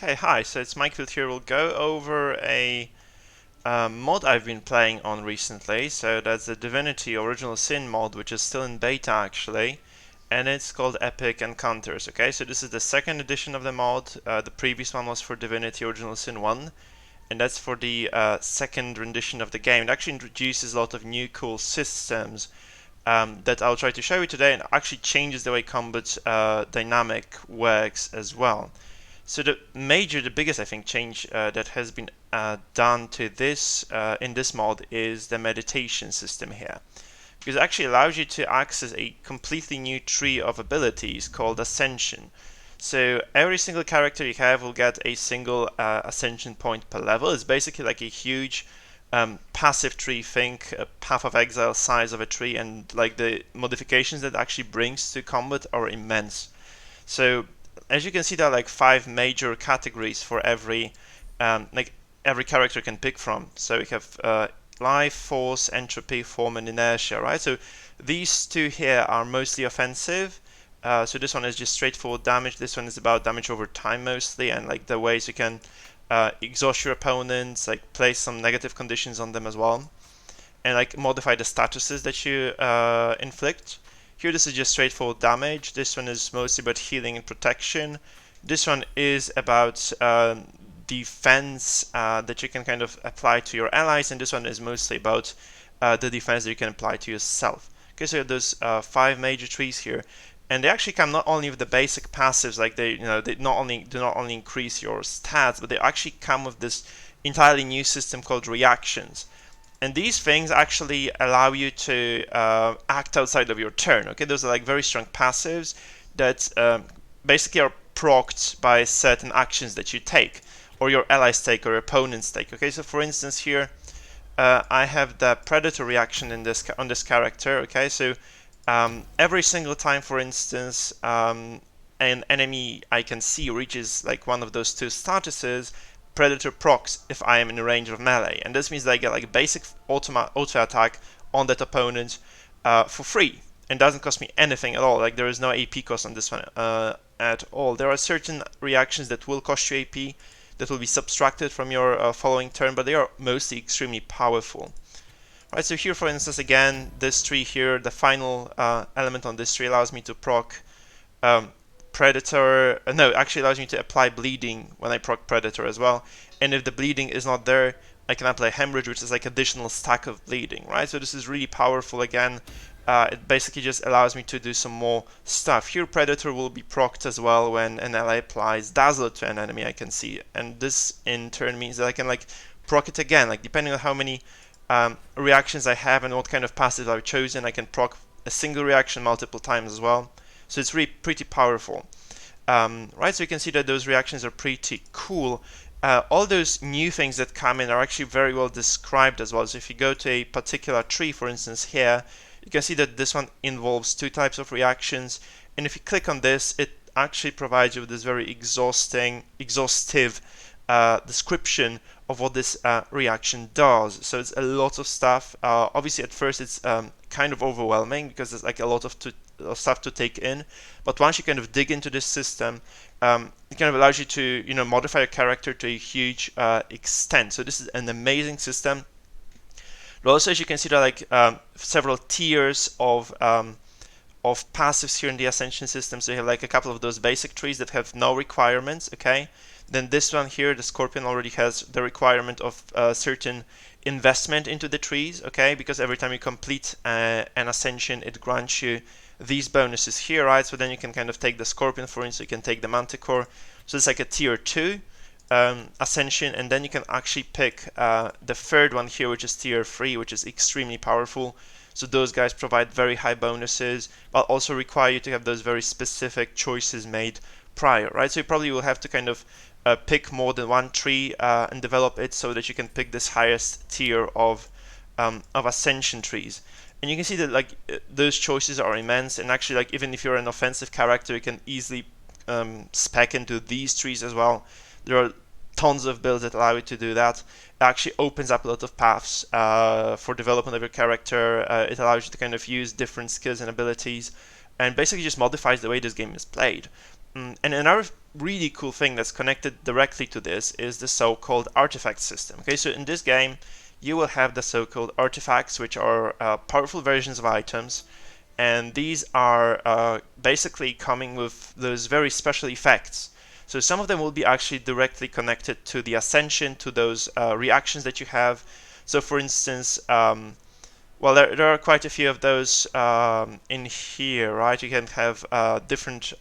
Okay, hi, so it's Mikefield here. We'll go over a mod I've been playing on recently. So that's the Divinity Original Sin mod, which is still in beta actually, and it's called Epic Encounters. Okay, so this is the second edition of the mod. The previous one was for Divinity Original Sin 1, and that's for the second rendition of the game. It actually introduces a lot of new cool systems that I'll try to show you today, and actually changes the way combat dynamic works as well. So the biggest I think change that has been done to this in this mod is the meditation system here, because it actually allows you to access a completely new tree of abilities called ascension. So every single character you have will get a single ascension point per level. It's basically like a huge passive tree. Think a Path of Exile size of a tree, and like the modifications that actually brings to combat are immense. So as you can see, there are like 5 major categories for every every character can pick from. So we have life, force, entropy, form, and inertia, right? So these two here are mostly offensive. So this one is just straightforward damage. This one is about damage over time mostly, and like the ways you can exhaust your opponents, like place some negative conditions on them as well, and like modify the statuses that you inflict. Here this is just straightforward damage. This one is mostly about healing and protection. This one is about defense that you can kind of apply to your allies, and this one is mostly about the defense that you can apply to yourself. Okay, so there's 5 major trees here, and they actually come not only with the basic passives, like they do not only increase your stats, but they actually come with this entirely new system called reactions. And these things actually allow you to act outside of your turn. Okay, those are like very strong passives that basically are procced by certain actions that you take, or your allies take, or your opponents take. Okay, so for instance here, I have the Predator reaction in this on this character. Okay, so every single time, for instance, an enemy I can see reaches like one of those 2 statuses, Predator procs if I am in the range of melee, and this means that I get like a basic auto attack on that opponent for free, and doesn't cost me anything at all. Like there is no AP cost on this one at all. There are certain reactions that will cost you AP that will be subtracted from your following turn, but they are mostly extremely powerful. Right, so here for instance again, this tree here, the final element on this tree allows me to proc Predator, no, actually allows me to apply bleeding when I proc Predator as well. And if the bleeding is not there, I can apply Hemorrhage, which is like additional stack of bleeding, right? So this is really powerful again. It basically just allows me to do some more stuff. Here Predator will be procced as well when an ally applies Dazzler to an enemy I can see. And this in turn means that I can like proc it again, like depending on how many reactions I have and what kind of passive I've chosen, I can proc a single reaction multiple times as well. So it's really pretty powerful. Right, so you can see that those reactions are pretty cool. All those new things that come in are actually very well described as well. So if you go to a particular tree, for instance here, you can see that this one involves 2 types of reactions. And if you click on this, it actually provides you with this very exhaustive description of what this reaction does. So it's a lot of stuff. Obviously at first it's kind of overwhelming because there's like a lot of stuff to take in, but once you kind of dig into this system, it kind of allows you to modify your character to a huge extent. So this is an amazing system. But also, as you can see, there are like several tiers of passives here in the Ascension system. So you have like a couple of those basic trees that have no requirements, okay? Then this one here, the Scorpion, already has the requirement of certain investment into the trees, okay? Because every time you complete an Ascension, it grants you these bonuses here, right? So then you can kind of take the Scorpion, for instance, you can take the Manticore. So it's like a tier 2 Ascension, and then you can actually pick the 3rd one here, which is tier 3, which is extremely powerful. So those guys provide very high bonuses, but also require you to have those very specific choices made prior, right? So you probably will have to kind of pick more than one tree and develop it so that you can pick this highest tier of Ascension trees. And you can see that like those choices are immense, and actually like even if you're an offensive character, you can easily spec into these trees as well. There are tons of builds that allow you to do that. It actually opens up a lot of paths for development of your character. It allows you to kind of use different skills and abilities, and basically just modifies the way this game is played. And another really cool thing that's connected directly to this is the so-called artifact system. Okay, so in this game, you will have the so-called artifacts, which are powerful versions of items, and these are basically coming with those very special effects. So some of them will be actually directly connected to the ascension, to those reactions that you have. So for instance, well, there are quite a few of those in here, right? You can have different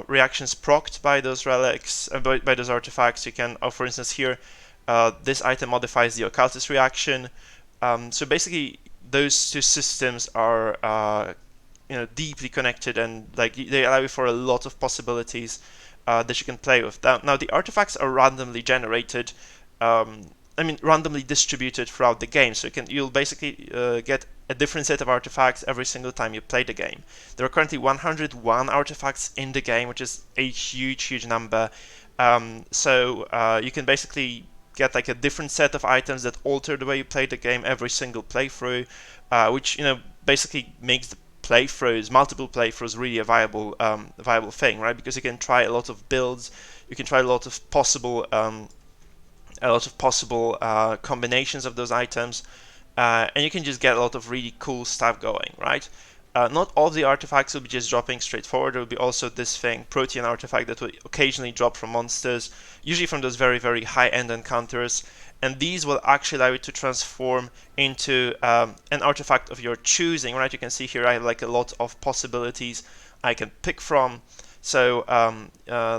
reactions procced by those relics, by those artifacts. You can, for instance, here, this item modifies the occultist reaction. So basically, those two systems are deeply connected, and like they allow you for a lot of possibilities that you can play with. Now the artifacts are randomly generated. Randomly distributed throughout the game. So you'll basically get a different set of artifacts every single time you play the game. There are currently 101 artifacts in the game, which is a huge number. So you can basically get like a different set of items that alter the way you play the game every single playthrough, which basically makes the multiple playthroughs, really a viable thing, right? Because you can try a lot of builds, you can try a lot of possible combinations of those items, and you can just get a lot of really cool stuff going, right? Not all of the artifacts will be just dropping straightforward. There will be also this thing, Protean artifact, that will occasionally drop from monsters, usually from those very high-end encounters, and these will actually allow you to transform into an artifact of your choosing, right? You can see here I have like a lot of possibilities I can pick from. So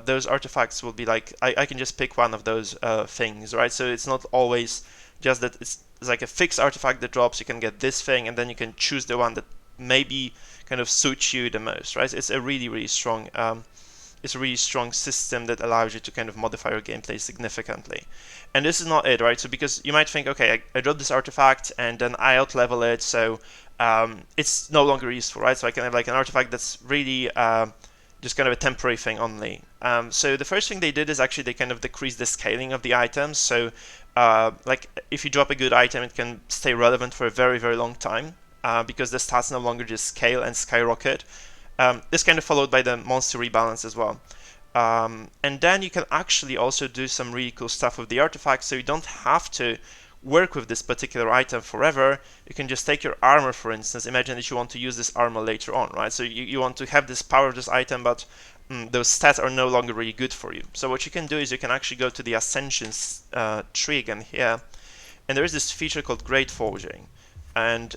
those artifacts will be like, I can just pick one of those things, right? So it's not always just that it's like a fixed artifact that drops. You can get this thing, and then you can choose the one that maybe kind of suits you the most, right? It's a really strong system that allows you to kind of modify your gameplay significantly. And this is not it, right? So because you might think, okay, I dropped this artifact and then I out-level it, so it's no longer useful, right? So I can have like an artifact that's really just kind of a temporary thing only. So the first thing they did is actually they kind of decreased the scaling of the items. So like if you drop a good item, it can stay relevant for a very long time because the stats no longer just scale and skyrocket. This kind of followed by the monster rebalance as well. And then you can actually also do some really cool stuff with the artifacts, so you don't have to work with this particular item forever. You can just take your armor, for instance. Imagine that you want to use this armor later on, right? So you want to have this power of this item, but those stats are no longer really good for you. So what you can do is you can actually go to the ascension tree again here, and there is this feature called Great Forging. And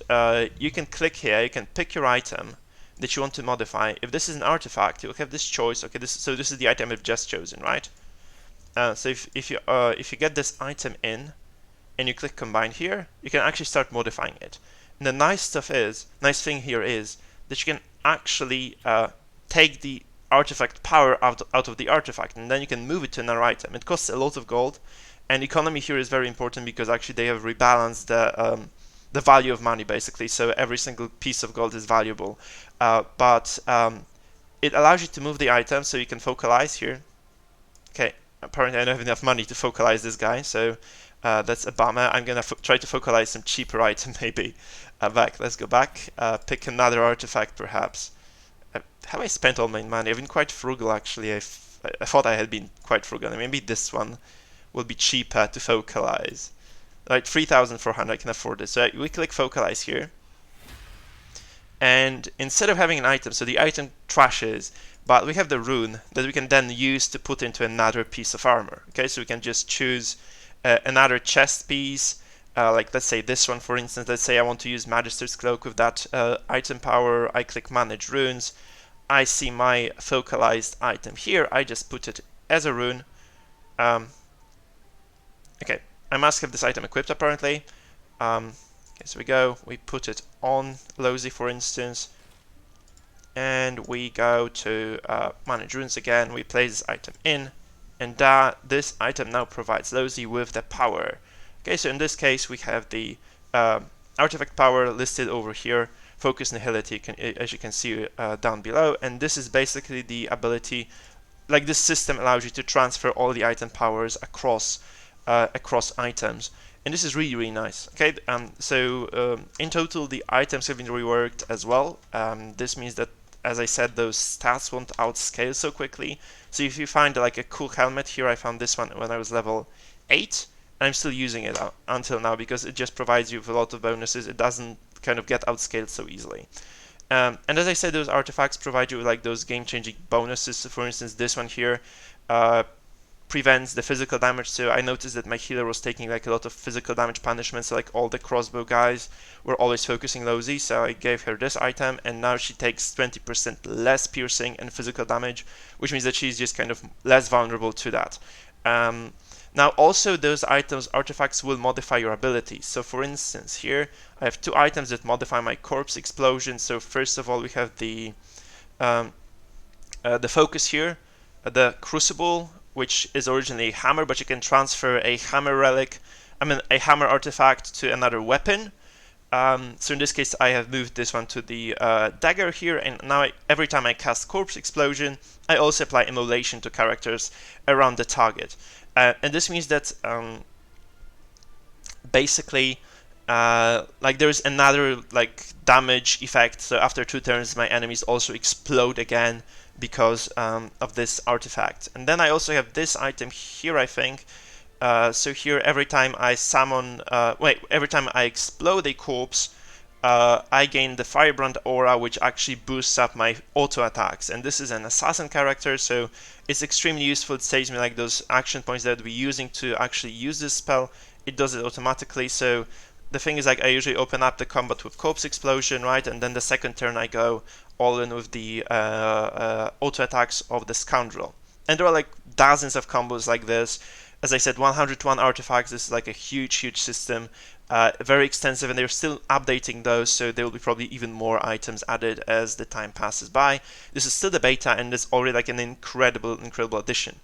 you can click here, you can pick your item that you want to modify. If this is an artifact, you'll have this choice. Okay, this is the item I've just chosen, right? So if you get this item in, and you click combine here, you can actually start modifying it. And the nice thing here is that you can actually take the artifact power out of the artifact, and then you can move it to another item. It costs a lot of gold, and economy here is very important because actually they have rebalanced the value of money basically. So every single piece of gold is valuable, but it allows you to move the item, so you can focalize here. Okay, apparently I don't have enough money to focalize this guy, so that's a bummer. I'm gonna try to focalize some cheaper item maybe. Let's go back. Pick another artifact perhaps. Have I spent all my money? I've been quite frugal actually. I thought I had been quite frugal. Maybe this one will be cheaper to focalize. Right, 3,400, I can afford it. So we click focalize here. And instead of having an item, so the item trashes, but we have the rune that we can then use to put into another piece of armor. Okay, so we can just choose another chest piece, like let's say this one for instance. Let's say I want to use Magister's Cloak with that item power. I click manage runes. I see my focalized item here. I just put it as a rune. Okay, I must have this item equipped apparently. Okay, so we put it on Lozi for instance, and we go to manage runes again. We place this item in, and this item now provides Lozi with the power. Okay, so in this case we have the artifact power listed over here, focus nihility, as you can see down below, and this is basically the ability, like this system allows you to transfer all the item powers across items, and this is really nice. Okay, so in total the items have been reworked as well. This means that as I said, those stats won't outscale so quickly. So if you find like a cool helmet here, I found this one when I was level 8, and I'm still using it until now because it just provides you with a lot of bonuses. It doesn't kind of get outscaled so easily. And as I said, those artifacts provide you with like those game-changing bonuses. So for instance, this one here prevents the physical damage. So I noticed that my healer was taking like a lot of physical damage punishments. So like all the crossbow guys were always focusing low Z. So I gave her this item, and now she takes 20% less piercing and physical damage, which means that she's just kind of less vulnerable to that. Now also those items, artifacts, will modify your abilities. So for instance here I have 2 items that modify my corpse explosion. So first of all we have the focus here, the crucible, which is originally a hammer, but you can transfer a hammer relic, a hammer artifact to another weapon. So in this case I have moved this one to the dagger here, and now every time I cast corpse explosion I also apply immolation to characters around the target. And this means that basically like there's another like damage effect. So after 2 turns my enemies also explode again because of this artifact. And then I also have this item here, I think. So here every time I summon, every time I explode a corpse, I gain the Firebrand Aura, which actually boosts up my auto attacks. And this is an assassin character, so it's extremely useful. It saves me like those action points that I'd be using to actually use this spell. It does it automatically. So the thing is, like, I usually open up the combat with corpse explosion, right? And then the second turn I go all in with the auto attacks of the scoundrel. And there are like dozens of combos like this. As I said, 101 artifacts. This is like a huge system, very extensive, and they're still updating those, so there will be probably even more items added as the time passes by. This is still the beta, and it's already like an incredible addition.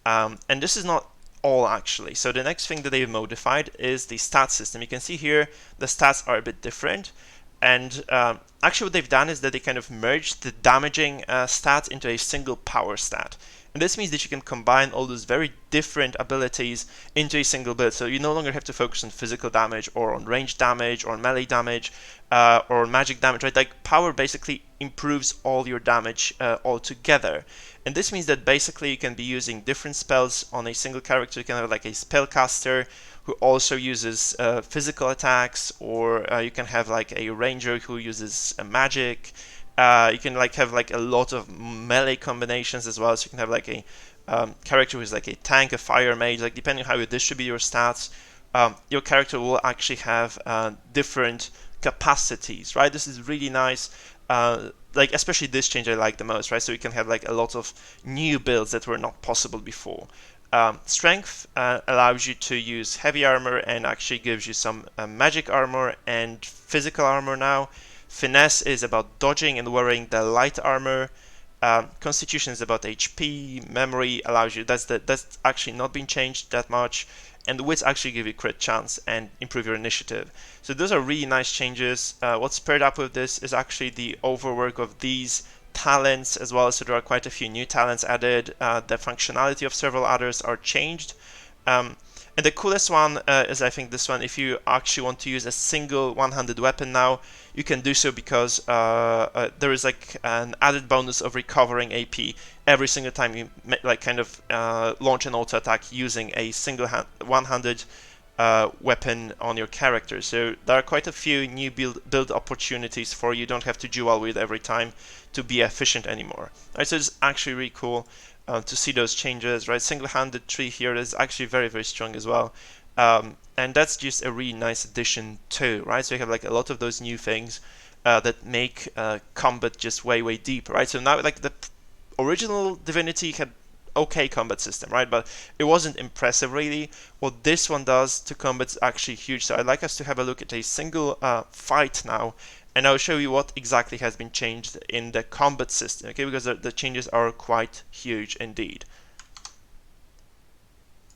And this is not all, actually. So the next thing that they've modified is the stat system. You can see here the stats are a bit different, and actually what they've done is that they kind of merged the damaging stat into a single power stat. And this means that you can combine all those very different abilities into a single build. So you no longer have to focus on physical damage or on range damage or on melee damage or on magic damage, right? Like power basically improves all your damage altogether. And this means that basically you can be using different spells on a single character. You can have like a spellcaster who also uses physical attacks, or you can have like a ranger who uses magic. You can like have like a lot of melee combinations as well. So you can have like a character who's like a tank, a fire mage. Like depending on how you distribute your stats, your character will actually have different capacities, right? This is really nice. Like especially this change I like the most, right? So you can have like a lot of new builds that were not possible before. Strength allows you to use heavy armor and actually gives you some magic armor and physical armor now. Finesse is about dodging and wearing the light armor. Constitution is about HP. Memory allows you, that's actually not been changed that much. And wits actually give you crit chance and improve your initiative. So those are really nice changes. What's paired up with this is actually the overwork of these talents as well. So there are quite a few new talents added. The functionality of several others are changed. And the coolest one is, I think, this one. If you actually want to use a single one-handed weapon now, you can do so because there is like an added bonus of recovering AP every single time you launch an auto attack using a single one-handed weapon on your character. So there are quite a few new build opportunities for you. You don't have to dual wield every time to be efficient anymore. Right, so it's actually really cool to see those changes, right? Single-handed tree here is actually very strong as well, and that's just a really nice addition too, right? So you have like a lot of those new things that make combat just way deeper, right? So now like the original Divinity had okay combat system, right? But it wasn't impressive really. What this one does to combat is actually huge. So I'd like us to have a look at a single fight now, and I'll show you what exactly has been changed in the combat system, okay? Because the changes are quite huge indeed.